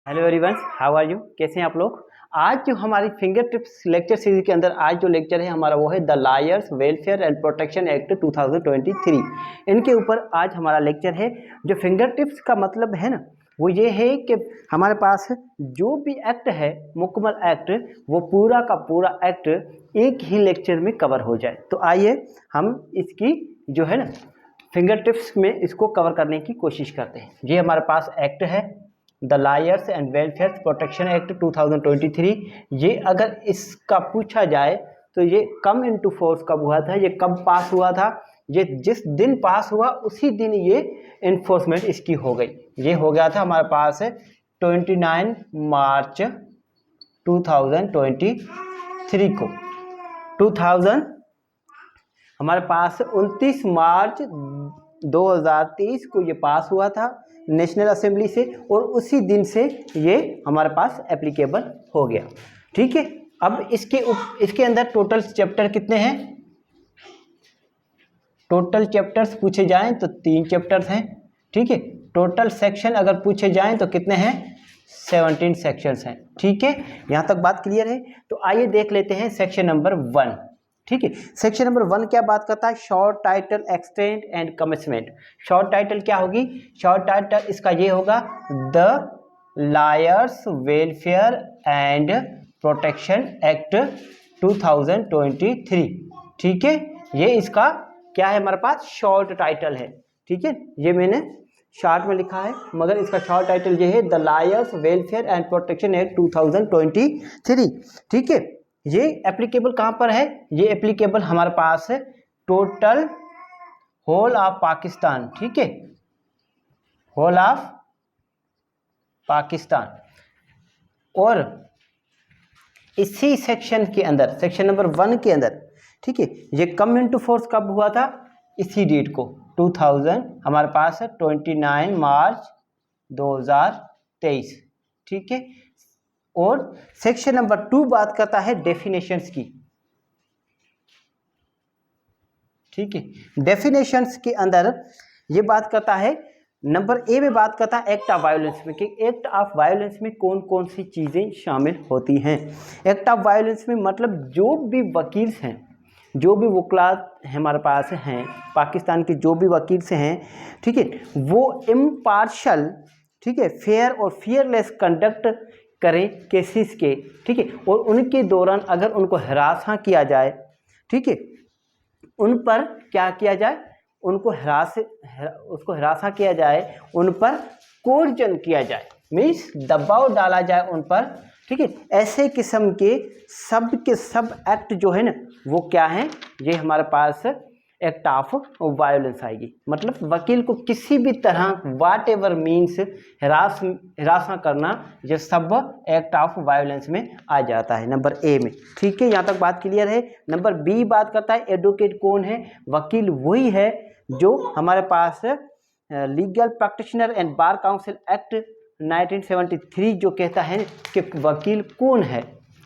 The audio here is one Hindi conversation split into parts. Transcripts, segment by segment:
Hello everyone, how are you? कैसे हैं आप लोग? आज जो हमारी फिंगर टिप्स लेक्चर सीरीज के अंदर आज जो लेक्चर है हमारा वो है the lawyers welfare and protection act 2023। इनके ऊपर आज हमारा लेक्चर है। जो फिंगर टिप्स का मतलब है ना, वो ये है कि हमारे पास जो भी एक्ट है, मुकम्मल एक्ट, वो पूरा का पूरा एक्ट एक ही लेक्चर में कवर हो जाए। तो आइए हम इसकी जो है ना फिंगर टिप्स में इसको कवर करने की कोशिश करते हैं। ये हमारे पास एक्ट है the lawyers and welfare protection act 2023। ये अगर इसका पूछा जाए तो ये कम इनटू फोर्स कब हुआ था, ये कब पास हुआ था, ये जिस दिन पास हुआ उसी दिन ये इन्फोर्समेंट इसकी हो गई। ये हो गया था हमारे पास 29 मार्च 2023 को। 2000 हमारे पास 29 मार्च 2023 को ये पास हुआ था नेशनल असेंबली से, और उसी दिन से ये हमारे पास एप्लीकेबल हो गया। ठीक है, अब इसके अंदर टोटल चैप्टर कितने हैं? टोटल चैप्टर्स पूछे जाएं तो 3 चैप्टर्स हैं। ठीक है, टोटल सेक्शन अगर पूछे जाएं तो कितने हैं? 17 सेक्शंस हैं। ठीक है, यहाँ तक बात क्लियर है। तो आइए देख लेते हैं सेक्शन नंबर 1। ठीक है, सेक्शन नंबर 1 क्या बात करता है? Short title, extent and commitment. Short title क्या होगी? शॉर्ट टाइटल इसका ये होगा the lawyers welfare and protection act 2023। ठीक है, ये इसका क्या है? हमारे पास शॉर्ट टाइटल है। ठीक है, ये मैंने शॉर्ट में लिखा है, मगर इसका शॉर्ट टाइटल ये है the lawyers welfare and protection act 2023। ठीक है, ये एप्लीकेबल कहाँ पर है? ये एप्लीकेबल हमारे पास है टोटल होल ऑफ पाकिस्तान। ठीक है, होल ऑफ पाकिस्तान। और इसी सेक्शन के अंदर, सेक्शन नंबर 1 के अंदर, ठीक है, ये कम इनटू फोर्स कब हुआ था? इसी डेट को 2000 हमारे पास है 29 मार्च 2023। ठीक है, और सेक्शन नंबर 2 बात करता है डेफिनेशंस की। ठीक है, डेफिनेशंस के अंदर ये बात करता है, नंबर ए में बात करता है एक्ट ऑफ वायलेंस में, कि एक्ट ऑफ वायलेंस में कौन कौन सी चीज़ें शामिल होती हैं। एक्ट ऑफ वायलेंस में मतलब जो भी वकील हैं, जो भी वकलात हमारे पास हैं, पाकिस्तान के जो भी वकील से हैं, ठीक है, वो इम्पार्शल, ठीक है, फेयर और फियरलेस कंडक्ट करें केसेस के। ठीक है, और उनके दौरान अगर उनको हरासा किया जाए, ठीक है, उन पर क्या किया जाए? उनको हरासा किया जाए, उन पर कोर्जन किया जाए, मीन्स दबाव डाला जाए उन पर। ठीक है, ऐसे किस्म के सब एक्ट जो है ना, वो क्या है? ये हमारे पास एक्ट ऑफ वायलेंस आएगी। मतलब वकील को किसी भी तरह वाट एवर मीन्स हरासा करना, ये सब एक्ट ऑफ वायलेंस में आ जाता है नंबर ए में। ठीक है, यहाँ तक बात क्लियर है। नंबर बी बात करता है एडवोकेट कौन है? वकील वही है जो हमारे पास legal practitioner and bar council act 1973 जो कहता है कि वकील कौन है।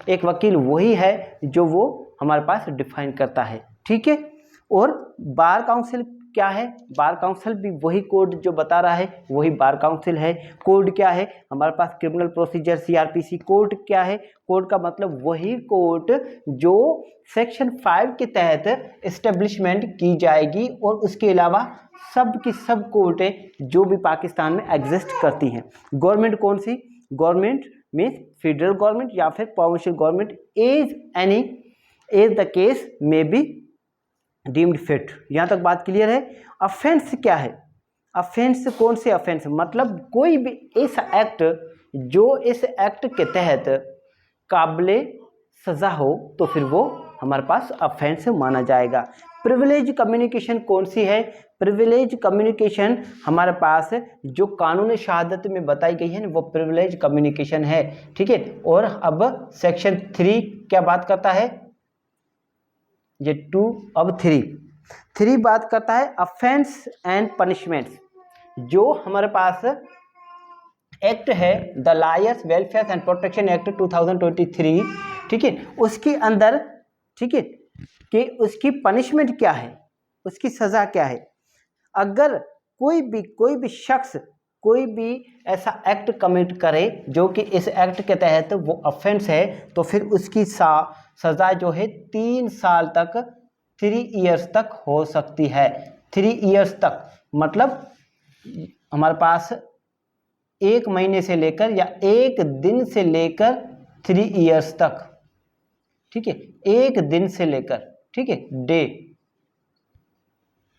एक वकील वही है जो वो हमारे पास डिफाइन करता है। ठीक है, और बार काउंसिल क्या है? बार काउंसिल भी वही कोड जो बता रहा है, वही बार काउंसिल है। कोड क्या है? हमारे पास क्रिमिनल प्रोसीजर सीआरपीसी कोड क्या है? कोड का मतलब वही कोड जो सेक्शन 5 के तहत एस्टेब्लिशमेंट की जाएगी, और उसके अलावा सब की सब कोर्टें जो भी पाकिस्तान में एग्जिस्ट करती हैं। गवर्नमेंट कौन सी? गवर्नमेंट मीन्स फेडरल गवर्नमेंट या फिर provincial government, as the case में बी डीम्ड फिट। यहाँ तक बात क्लियर है। अफेंस क्या है? अफेंस कौन से अफेंस? मतलब कोई भी ऐसा एक्ट जो इस एक्ट के तहत काबिले सज़ा हो तो फिर वो हमारे पास अफेंस माना जाएगा। प्रिविलेज कम्युनिकेशन कौन सी है? प्रिविलेज कम्युनिकेशन हमारे पास जो कानून शहादत में बताई गई है ना, वो प्रिविलेज कम्युनिकेशन है। ठीक है, और अब सेक्शन 3 क्या बात करता है? ये 2 अब 3 बात करता है अफेंस एंड पनिशमेंट्स। जो हमारे पास एक्ट है the lawyers welfare and protection act 2023, ठीक है, उसके अंदर, ठीक है, कि उसकी पनिशमेंट क्या है, उसकी सज़ा क्या है। अगर कोई भी शख्स कोई भी ऐसा एक्ट कमिट करे जो कि इस एक्ट के तहत वो ऑफेंस है, तो फिर उसकी सज़ा जो है 3 साल तक 3 इयर्स तक हो सकती है। 3 इयर्स तक मतलब हमारे पास 1 महीने से लेकर या 1 दिन से लेकर 3 इयर्स तक, ठीक है, 1 दिन से लेकर, ठीक है, डे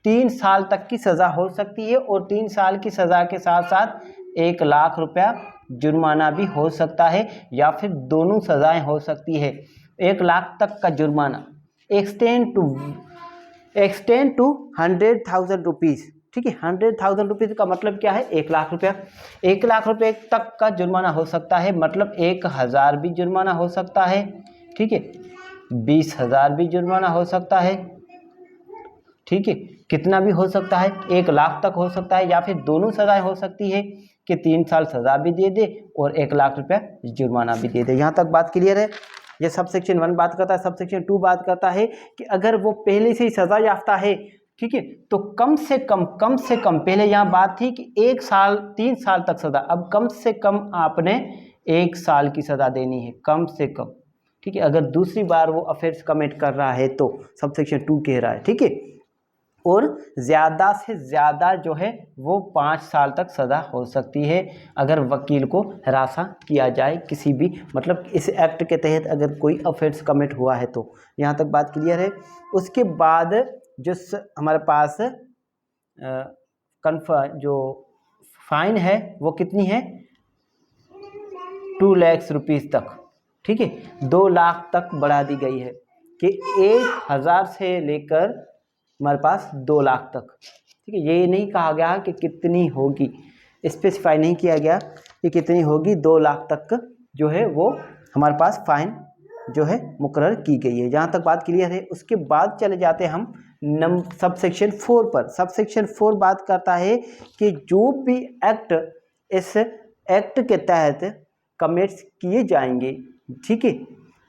3 साल तक की सज़ा हो सकती है और 3 साल की सज़ा के साथ साथ 1 लाख रुपया जुर्माना भी हो सकता है, या फिर दोनों सज़ाएं हो सकती है। 1 लाख तक का जुर्माना एक्सटेंड टू 100,000 रुपीज़, ठीक है। 100,000 रुपीज़ का मतलब क्या है? 1 लाख रुपया। 1 लाख रुपये तक का जुर्माना हो सकता है, मतलब 1,000 भी जुर्माना हो सकता है, ठीक है, 20,000 भी जुर्माना हो सकता है, ठीक है, कितना भी हो सकता है, 1 लाख तक हो सकता है, या फिर दोनों सजाएं हो सकती है कि 3 साल सजा भी दे दे और 1 लाख रुपया जुर्माना भी दे दे। यहाँ तक बात क्लियर है? ये सब सेक्शन 1 बात करता है। सब सेक्शन 2 बात करता है कि अगर वो पहले से ही सजा याफ्ता है, ठीक है, तो कम से कम पहले यहाँ बात थी कि 1 साल 3 साल तक सजा, अब कम से कम आपने 1 साल की सजा देनी है, कम से कम, ठीक है, अगर दूसरी बार वो अफेयर्स कमिट कर रहा है तो। सब सेक्शन 2 कह रहा है, ठीक है। और ज़्यादा से ज़्यादा जो है वो 5 साल तक सज़ा हो सकती है अगर वकील को हरासा किया जाए किसी भी, मतलब इस एक्ट के तहत अगर कोई ऑफेंस कमिट हुआ है तो। यहाँ तक बात क्लियर है? उसके बाद जो हमारे पास जो फाइन है वो कितनी है? 2 लाख रुपीज़ तक, ठीक है, 2 लाख तक बढ़ा दी गई है कि 1,000 से लेकर हमारे पास 2 लाख तक, ठीक है। ये नहीं कहा गया कि कितनी होगी, स्पेसिफाई नहीं किया गया कि कितनी होगी, 2 लाख तक जो है वो हमारे पास फाइन जो है मुकर्रर की गई है। जहाँ तक बात क्लियर है? उसके बाद चले जाते हैं हम सब सेक्शन 4 पर। सब सेक्शन 4 बात करता है कि जो भी एक्ट इस एक्ट के तहत कमिट्स किए जाएंगे, ठीक है,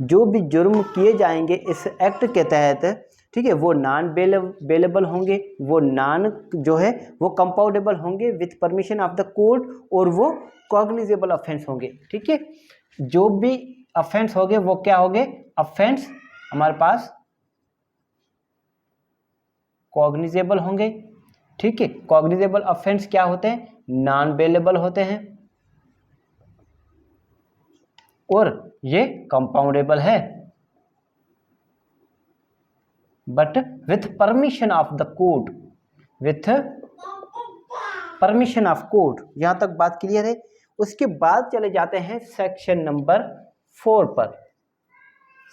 जो भी जुर्म किए जाएंगे इस एक्ट के तहत, ठीक है, वो नॉन बेलेबल होंगे, वो नॉन जो है वो कंपाउंडेबल होंगे with permission of the court, और वो कॉग्निजेबल ऑफेंस होंगे, ठीक है। जो भी ऑफेंस होंगे वो क्या होंगे? ऑफेंस हमारे पास कॉग्निजेबल होंगे, ठीक है। कॉग्निजेबल ऑफेंस क्या होते हैं? नॉन बेलेबल होते हैं, और ये कंपाउंडेबल है but with permission of the court, with permission of court. यहां तक बात क्लियर है? उसके बाद चले जाते हैं सेक्शन नंबर 4 पर।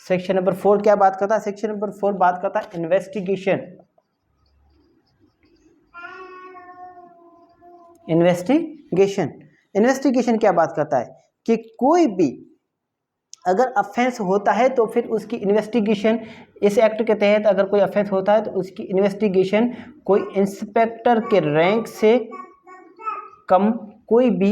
सेक्शन नंबर 4 क्या बात करता है? सेक्शन नंबर 4 बात करता है इन्वेस्टिगेशन। इन्वेस्टिगेशन क्या बात करता है कि कोई भी अगर अफेंस होता है तो फिर उसकी इन्वेस्टिगेशन, इस एक्ट के तहत अगर कोई अफेंस होता है तो उसकी इन्वेस्टिगेशन कोई इंस्पेक्टर के रैंक से कम कोई भी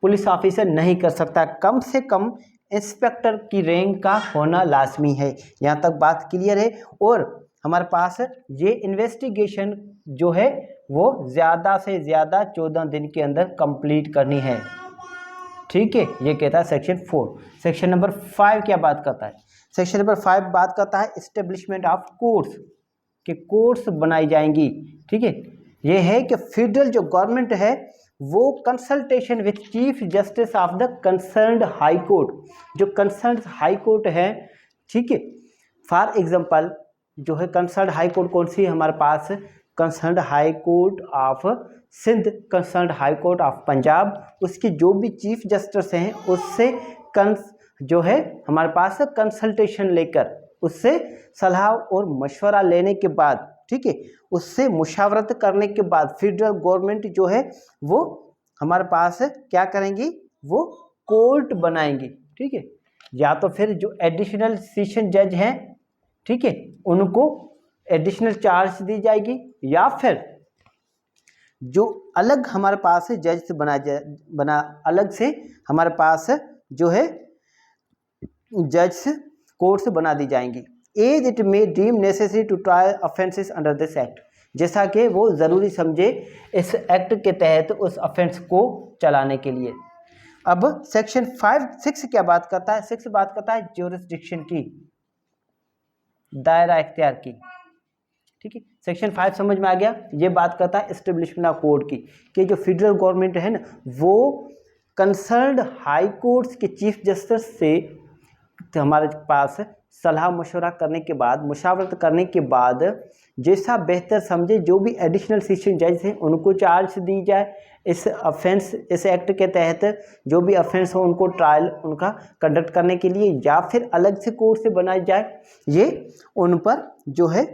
पुलिस ऑफिसर नहीं कर सकता। कम से कम इंस्पेक्टर की रैंक का होना लाजमी है। यहाँ तक बात क्लियर है? और हमारे पास ये इन्वेस्टिगेशन जो है वो ज़्यादा से ज़्यादा 14 दिन के अंदर कंप्लीट करनी है, ठीक है। ये कहता है सेक्शन 4। सेक्शन नंबर 5 क्या बात करता है? सेक्शन नंबर 5 बात करता है एस्टेब्लिशमेंट ऑफ कोर्ट्स, कि कोर्ट्स बनाई जाएंगी, ठीक है। ये है कि फेडरल जो गवर्नमेंट है वो consultation with chief justice of the concerned high court, जो कंसर्न्ड हाई कोर्ट है, ठीक है। फॉर एग्जांपल जो है कंसर्न्ड हाई कोर्ट कौन सी है हमारे पास? Concerned high court of Sindh, concerned high court of Punjab, उसके जो भी चीफ जस्टिस हैं उससे जो है हमारे पास कंसल्टेशन लेकर, उससे सलाह और मशवरा लेने के बाद, ठीक है, उससे मुशावरत करने के बाद फेडरल गवर्नमेंट जो है वो हमारे पास क्या करेंगी? वो कोर्ट बनाएंगी, ठीक है। या तो फिर जो एडिशनल सेशन जज हैं, ठीक है, उनको एडिशनल चार्ज दी जाएगी, या फिर जो अलग हमारे पास है जज से बना अलग से हमारे पास जो है जज कोर्ट से बना दी जाएंगी। As it may deem necessary to try offences under this act, जैसा कि वो ज़रूरी समझे इस एक्ट के तहत उस ऑफेंस को चलाने के लिए। अब सेक्शन 6 क्या बात करता है? 6 बात करता है ज्यूरिसडिक्शन की, दायरा इख्तियार की। ठीक है, सेक्शन 5 समझ में आ गया। ये बात करता है एस्टेब्लिशमेंट ऑफ कोर्ट की, कि जो फेडरल गवर्नमेंट है ना, वो कंसर्न्ड हाई कोर्ट्स के चीफ जस्टिस से हमारे पास सलाह मशवरा करने के बाद, मुशावरत करने के बाद जैसा बेहतर समझे, जो भी एडिशनल सेशन जज हैं उनको चार्ज दी जाए इस ऑफेंस, इस एक्ट के तहत जो भी ऑफेंस हो उनको ट्रायल उनका कंडक्ट करने के लिए, या फिर अलग से कोर्ट से बनाई जाए, ये उन पर जो है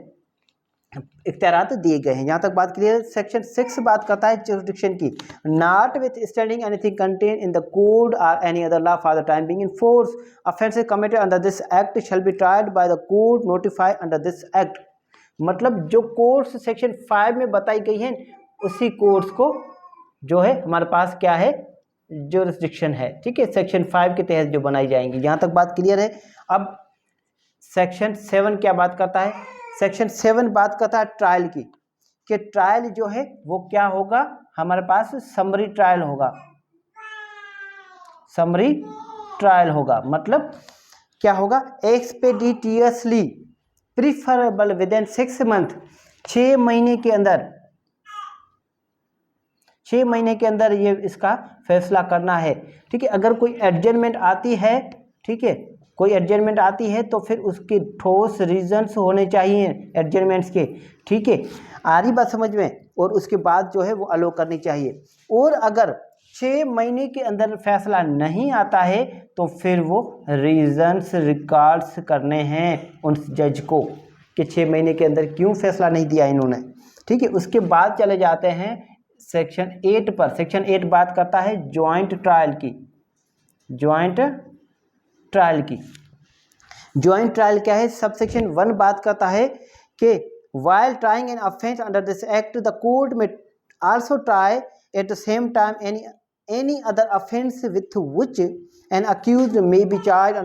इख्तियारात दिए गए हैं। यहाँ तक बात क्लियर है। सेक्शन 6 बात करता है जुरिसडिक्शन की, notwithstanding anything contained in the code और any other law for the time being in force, offences committed under this act shall be tried by the court notified under this act. मतलब जो कोर्स सेक्शन 5 में बताई गई है, उसी कोर्स को जो है हमारे पास क्या है, जुरिसडिक्शन है। ठीक है, सेक्शन 5 के तहत जो बनाई जाएंगी। यहाँ तक बात क्लियर है। अब सेक्शन 7 क्या बात करता है? सेक्शन 7 बात करता है ट्रायल की, कि ट्रायल जो है वो क्या होगा, हमारे पास समरी ट्रायल होगा। समरी ट्रायल होगा मतलब क्या होगा, एक्सपेडिटियसली प्रीफरेबल विद इन 6 मंथ, 6 महीने के अंदर, 6 महीने के अंदर ये इसका फैसला करना है। ठीक है, अगर कोई एडजमेंट आती है, ठीक है, कोई एडजमेंट आती है तो फिर उसके ठोस रीजंस होने चाहिए एडजमेंट्स के। ठीक है, आ रही बात समझ में? और उसके बाद जो है वो अलो करनी चाहिए। और अगर 6 महीने के अंदर फैसला नहीं आता है तो फिर वो रीजंस रिकॉर्ड्स करने हैं उन जज को, कि 6 महीने के अंदर क्यों फैसला नहीं दिया इन्होंने। ठीक है, उसके बाद चले जाते हैं सेक्शन 8 पर। सेक्शन 8 बात करता है ज्वाइंट ट्रायल की। ज्वाइंट ट्रायल की, ज्वाइंट ट्रायल क्या है? सब सेक्शन 1 बात करता है कि while trying an offense under this act the court may also try at the same time any other offense with which an accused may be charged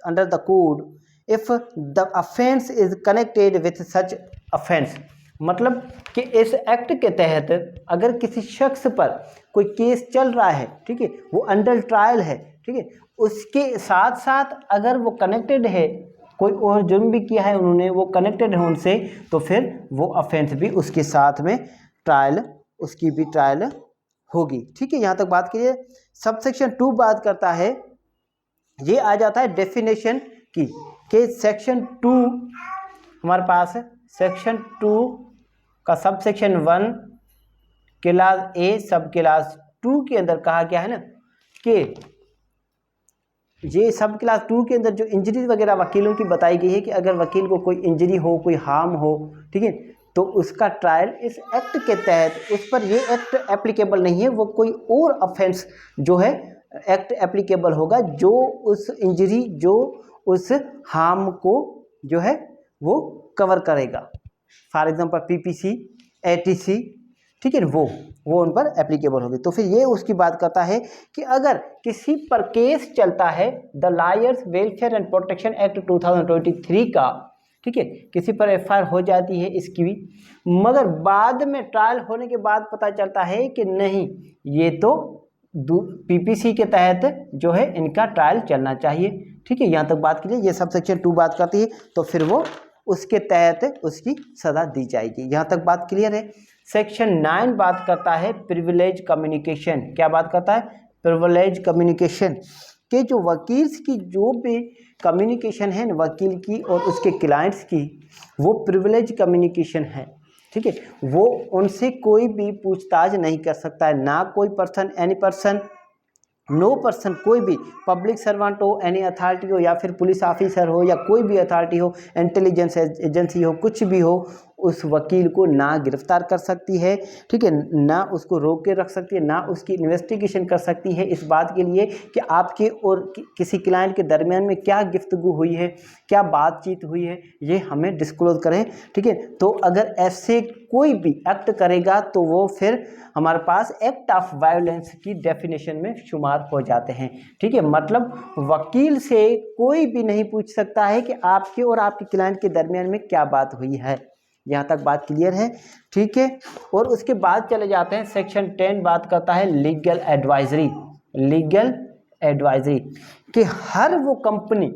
under the code if the offense is connected with such offense। मतलब कि इस एक्ट के तहत अगर किसी शख्स पर कोई केस चल रहा है, ठीक है, वो अंडर ट्रायल है, ठीक है, उसके साथ साथ अगर वो कनेक्टेड है, कोई और जुर्म भी किया है उन्होंने, वो कनेक्टेड है उनसे, तो फिर वो ऑफेंस भी उसके साथ में ट्रायल, उसकी भी ट्रायल होगी। ठीक है, यहाँ तक बात कीजिए। सब सेक्शन 2 बात करता है, ये आ जाता है डेफिनेशन की, कि सेक्शन 2 हमारे पास है, सेक्शन 2 का सब सेक्शन 1 क्लास ए सब क्लास 2 के अंदर कहा गया है ना, कि ये सब क्लास 2 के अंदर जो इंजरी वगैरह वकीलों की बताई गई है कि अगर वकील को कोई इंजरी हो, कोई हार्म हो, ठीक है, तो उसका ट्रायल इस एक्ट के तहत, उस पर ये एक्ट एप्लीकेबल नहीं है, वो कोई और ऑफेंस जो है एक्ट एप्लीकेबल होगा, जो उस इंजरी, जो उस हार्म को जो है वो कवर करेगा। फॉर एग्जांपल पीपीसी, एटीसी, ठीक है, वो उन पर एप्लीकेबल होगी। तो फिर ये उसकी बात करता है कि अगर किसी पर केस चलता है, the lawyers welfare and protection act 2023 का, ठीक है, किसी पर एफआईआर हो जाती है इसकी भी, मगर बाद में ट्रायल होने के बाद पता चलता है कि नहीं, ये तो पीपीसी के तहत जो है इनका ट्रायल चलना चाहिए। ठीक है, यहाँ तक बात कीजिए। ये सब सेक्शन 2 बात करती है, तो फिर वो उसके तहत उसकी सज़ा दी जाएगी। यहाँ तक बात क्लियर है। सेक्शन 9 बात करता है प्रिविलेज कम्युनिकेशन। क्या बात करता है? प्रिविलेज कम्युनिकेशन, के जो वकील की जो भी कम्युनिकेशन है ना, वकील की और उसके क्लाइंट्स की, वो प्रिविलेज कम्युनिकेशन है। ठीक है, वो उनसे कोई भी पूछताछ नहीं कर सकता है, ना कोई person, any person, no person, कोई भी पब्लिक सर्वेंट हो, एनी अथॉरिटी हो, या फिर पुलिस ऑफिसर हो, या कोई भी अथॉरिटी हो, इंटेलिजेंस एजेंसी हो, कुछ भी हो, उस वकील को ना गिरफ्तार कर सकती है, ठीक है, ना उसको रोक के रख सकती है, ना उसकी इन्वेस्टिगेशन कर सकती है इस बात के लिए कि आपके और किसी क्लाइंट के दरमियान में क्या गुफ्तगू हुई है, क्या बातचीत हुई है, ये हमें डिस्क्लोज करें। ठीक है, तो अगर ऐसे कोई भी एक्ट करेगा तो वो फिर हमारे पास एक्ट ऑफ वायलेंस की डेफिनेशन में शुमार हो जाते हैं। ठीक है, मतलब वकील से कोई भी नहीं पूछ सकता है कि आपके और आपके क्लाइंट के दरमियान में क्या बात हुई है। यहाँ तक बात क्लियर है, ठीक है। और उसके बाद चले जाते हैं सेक्शन 10 बात करता है लीगल एडवाइजरी। लीगल एडवाइजरी कि हर वो कंपनी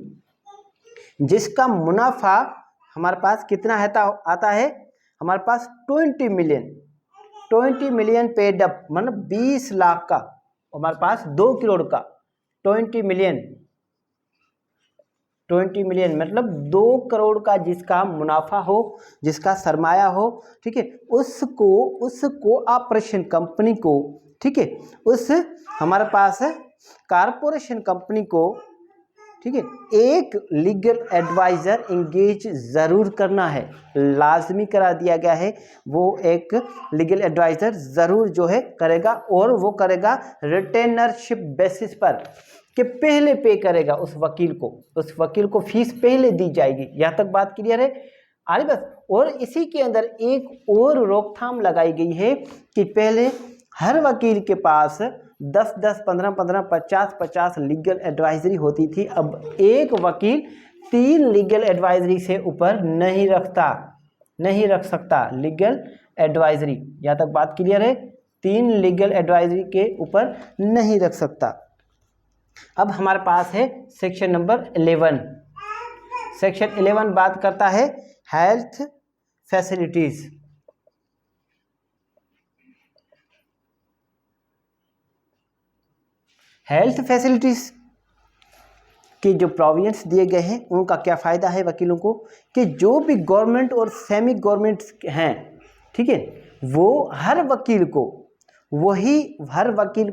जिसका मुनाफा हमारे पास कितना आता है, हमारे पास 20 मिलियन पेड अप, मतलब 20 लाख का, हमारे पास 2 करोड़ का 20 मिलियन मतलब 2 करोड़ का जिसका मुनाफा हो, जिसका सरमाया हो, ठीक है, उसको ऑपरेशन कंपनी को, ठीक है, उस हमारे पास कारपोरेशन कंपनी को, ठीक है, एक लीगल एडवाइजर इंगेज ज़रूर करना है, लाजमी करा दिया गया है। वो एक लीगल एडवाइजर ज़रूर जो है करेगा, और वो करेगा रिटेनरशिप बेसिस पर, कि पहले पे करेगा उस वकील को फीस पहले दी जाएगी। यहाँ तक बात क्लियर है आगे बस। और इसी के अंदर एक और रोकथाम लगाई गई है कि पहले हर वकील के पास 10-10, 15-15, 50-50 लीगल एडवाइजरी होती थी। अब एक वकील 3 लीगल एडवाइजरी से ऊपर नहीं रख सकता लीगल एडवाइजरी। यहाँ तक बात क्लियर है, 3 लीगल एडवाइजरी के ऊपर नहीं रख सकता। अब हमारे पास है सेक्शन नंबर 11। सेक्शन 11 बात करता है हेल्थ फैसिलिटीज। हेल्थ फैसिलिटीज के जो प्रोविजंस दिए गए हैं उनका क्या फ़ायदा है वकीलों को, कि जो भी गवर्नमेंट और सेमी गवर्नमेंट हैं, ठीक है, वो हर वकील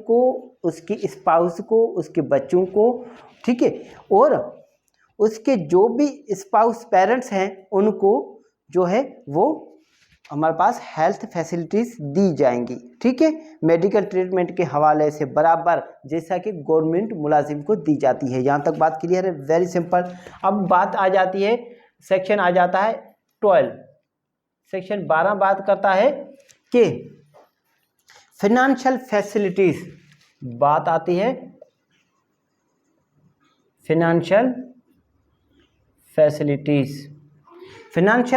को उसकी स्पाउस को, उसके बच्चों को, ठीक है, और उसके जो भी स्पाउस पेरेंट्स हैं उनको जो है वो हमारे पास हेल्थ फैसिलिटीज़ दी जाएंगी, ठीक है, मेडिकल ट्रीटमेंट के हवाले से बराबर जैसा कि गवर्नमेंट मुलाजिम को दी जाती है। यहाँ तक बात क्लियर है, वेरी सिंपल। अब बात आ जाती है, सेक्शन आ जाता है 12। सेक्शन 12 बात करता है कि फिनेंशियल फैसिलिटीज। बात आती है फिनेंशियल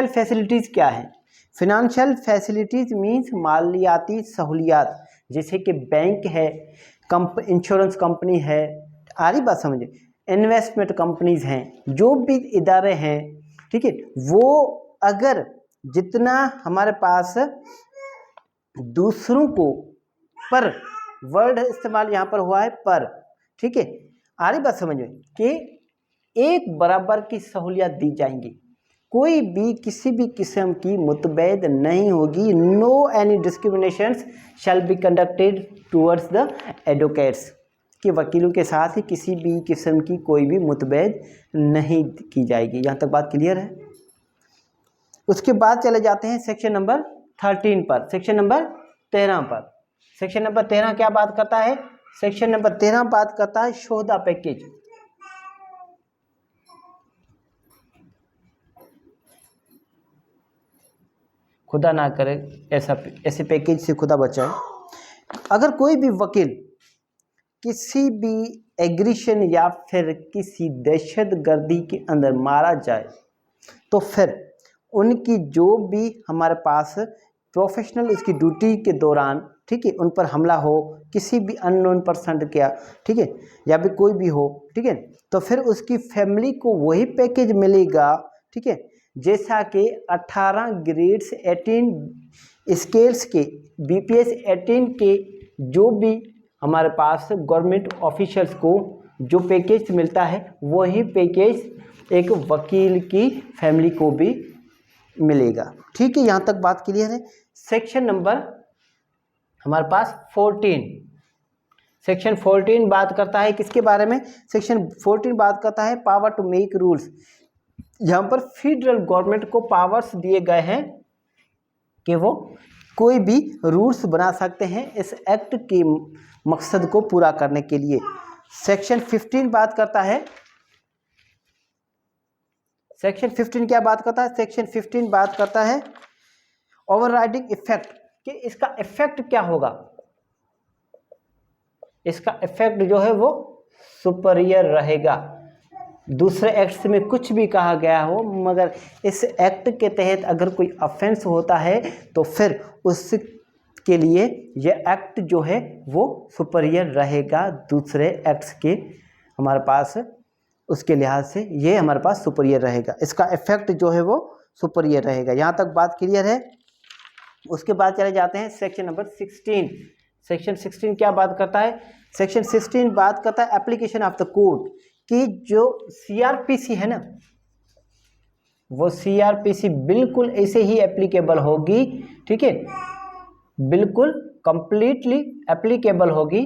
फैसिलिटीज क्या है? फिनेंशियल फैसिलिटीज मीन्स मालियाती सहूलियात, जैसे कि बैंक है, इंश्योरेंस कंपनी है, आरी बात समझे, इन्वेस्टमेंट कंपनीज हैं, जो भी इदारे हैं, ठीक है, वो अगर जितना हमारे पास दूसरों को पर, वर्ड इस्तेमाल यहाँ पर हुआ है पर, ठीक है, आरी बात समझ में, कि एक बराबर की सहूलियत दी जाएंगी, कोई भी किसी भी किस्म की मुतबैद नहीं होगी। No any discriminations shall be conducted towards the advocates, कि वकीलों के साथ ही किसी भी किस्म की कोई भी मुतबैद नहीं की जाएगी। यहाँ तक बात क्लियर है। उसके बाद चले जाते हैं सेक्शन नंबर 13 पर, सेक्शन नंबर 13 पर। सेक्शन नंबर 13 क्या बात करता है? सेक्शन नंबर 13 बात करता है शोहदा पैकेज। खुदा ना करे ऐसे पैकेज से खुदा बचाए। अगर कोई भी वकील किसी भी एग्रीशन या फिर किसी दहशतगर्दी के अंदर मारा जाए तो फिर उनकी जो भी हमारे पास प्रोफेशनल उसकी ड्यूटी के दौरान, ठीक है, उन पर हमला हो, किसी भी अननोन पर्सन क्या, ठीक है, या भी कोई भी हो, ठीक है, तो फिर उसकी फैमिली को वही पैकेज मिलेगा, ठीक है, जैसा कि 18 ग्रेड्स 18 स्केल्स के BPS 18 के जो भी हमारे पास गवर्नमेंट ऑफिशियल्स को जो पैकेज मिलता है वही पैकेज एक वकील की फैमिली को भी मिलेगा, ठीक है। यहाँ तक बात क्लियर है। सेक्शन नंबर हमारे पास 14, सेक्शन 14 बात करता है किसके बारे में? सेक्शन 14 बात करता है पावर टू मेक रूल्स। यहाँ पर फेडरल गवर्नमेंट को पावर्स दिए गए हैं कि वो कोई भी रूल्स बना सकते हैं इस एक्ट के मकसद को पूरा करने के लिए। सेक्शन 15 बात करता है, सेक्शन 15 क्या बात करता है? सेक्शन 15 बात करता है ओवरराइडिंग इफेक्ट, कि इसका इफेक्ट क्या होगा? इसका इफेक्ट जो है वो सुपीरियर रहेगा, दूसरे एक्ट्स में कुछ भी कहा गया हो, मगर इस एक्ट के तहत अगर कोई ऑफेंस होता है तो फिर उसके लिए ये एक्ट जो है वो सुपीरियर रहेगा दूसरे एक्ट्स के, हमारे पास उसके लिहाज से ये हमारे पास सुपीरियर रहेगा, इसका इफेक्ट जो है वो सुपीरियर रहेगा। यहाँ तक बात क्लियर है। उसके बाद चले जाते हैं सेक्शन नंबर 16। सेक्शन 16 क्या बात करता है? सेक्शन 16 बात करता है एप्लीकेशन ऑफ द कोड, कि जो सीआरपीसी है ना, वो सीआरपीसी बिल्कुल ऐसे ही एप्लीकेबल होगी, ठीक है, बिल्कुल कंप्लीटली एप्लीकेबल होगी,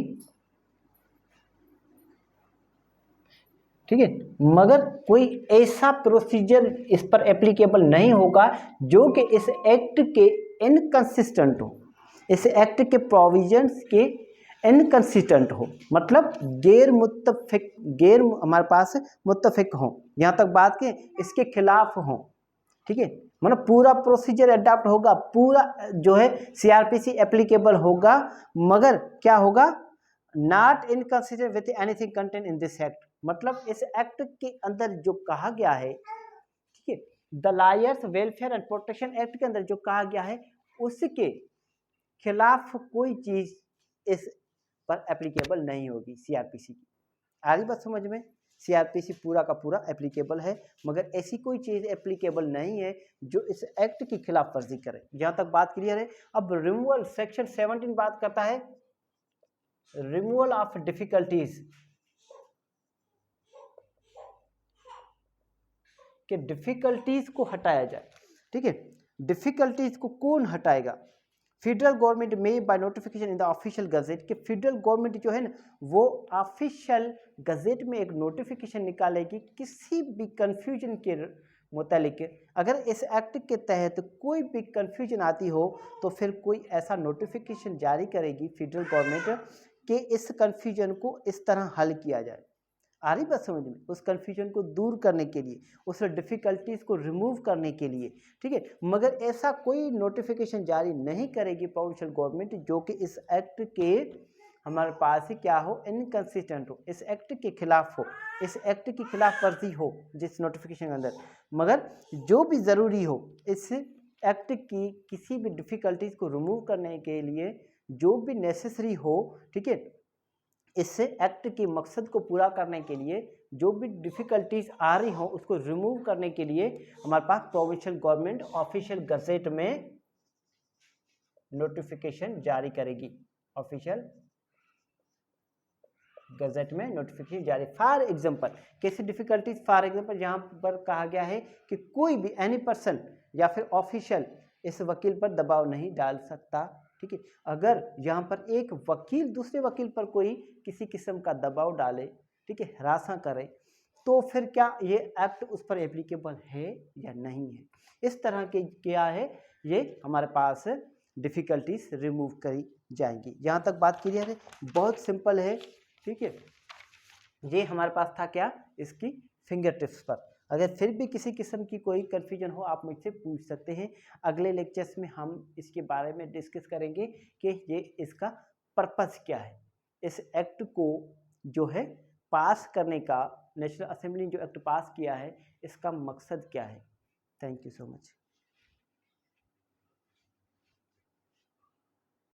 ठीक है, मगर कोई ऐसा प्रोसीजर इस पर एप्लीकेबल नहीं होगा जो कि इस एक्ट के इनकंसिस्टेंट हो, इस एक्ट के प्रोविजंस के इनकंसिस्टेंट हो, मतलब गैर हमारे पास मुत्तफिक हो, यहाँ तक बात के इसके खिलाफ हो, ठीक है, मतलब पूरा प्रोसीजर अडॉप्ट होगा, पूरा जो है सीआरपीसी एप्लीकेबल होगा, मगर क्या होगा, not inconsistent with anything content in this act, मतलब इस एक्ट के अंदर जो कहा गया है, ठीक है, the lawyers welfare and protection act के अंदर जो कहा गया है उसके खिलाफ कोई चीज इस पर एप्लीकेबल नहीं होगी सीआरपीसी की। आ रही बात समझ में? सीआरपीसी पूरा का पूरा एप्लीकेबल है, मगर ऐसी कोई चीज एप्लीकेबल नहीं है जो इस एक्ट की खिलाफ वर्जी करे। जहां तक बात क्लियर है। अब रिमूवल, सेक्शन 17 बात करता है रिमूवल ऑफ डिफिकल्टीज, कि डिफिकल्टीज को हटाया जाए, ठीक है, डिफिकल्टीज को कौन हटाएगा? फेडरल गवर्नमेंट में by notification in the official gazette, कि फेडरल गवर्नमेंट जो है ना वो ऑफिशियल गजेट में एक नोटिफिकेशन निकालेगी किसी भी कंफ्यूजन के मुतालिक। अगर इस एक्ट के तहत कोई भी कंफ्यूजन आती हो तो फिर कोई ऐसा नोटिफिकेशन जारी करेगी फेडरल गवर्नमेंट कि इस कंफ्यूजन को इस तरह हल किया जाए। आ रही बात समझ में? उस कंफ्यूजन को दूर करने के लिए, उस डिफिकल्टीज को रिमूव करने के लिए, ठीक है, मगर ऐसा कोई नोटिफिकेशन जारी नहीं करेगी प्रोविंशियल गवर्नमेंट जो कि इस एक्ट के हमारे पास ही क्या हो, इनकंसिस्टेंट हो, इस एक्ट के खिलाफ हो, इस एक्ट की खिलाफ वर्जी हो जिस नोटिफिकेशन के अंदर, मगर जो भी ज़रूरी हो इस एक्ट की किसी भी डिफिकल्टीज को रिमूव करने के लिए जो भी नेसेसरी हो, ठीक है, इससे एक्ट के मकसद को पूरा करने के लिए जो भी डिफिकल्टीज आ रही हो उसको रिमूव करने के लिए हमारे पास प्रोविंशियल गवर्नमेंट ऑफिशियल गजेट में नोटिफिकेशन जारी करेगी, ऑफिशियल गजेट में नोटिफिकेशन जारी। फॉर एग्जांपल कैसी डिफिकल्टीज? फॉर एग्जांपल यहाँ पर कहा गया है कि कोई भी एनी पर्सन या फिर ऑफिशियल इस वकील पर दबाव नहीं डाल सकता, ठीक है, अगर यहाँ पर एक वकील दूसरे वकील पर कोई किसी किस्म का दबाव डाले, ठीक है, हरासा करे, तो फिर क्या ये एक्ट उस पर एप्लीकेबल है या नहीं है? इस तरह के क्या है, ये हमारे पास डिफिकल्टीज रिमूव करी जाएंगी। यहाँ तक बात क्लियर है, बहुत सिंपल है, ठीक है, ये हमारे पास था क्या, इसकी फिंगर टिप्स पर। अगर फिर भी किसी किस्म की कोई कन्फ्यूजन हो आप मुझसे पूछ सकते हैं। अगले लेक्चर्स में हम इसके बारे में डिस्कस करेंगे कि ये इसका पर्पस क्या है, इस एक्ट को जो है पास करने का, नेशनल असेंबली ने जो एक्ट पास किया है इसका मकसद क्या है। Thank you so much.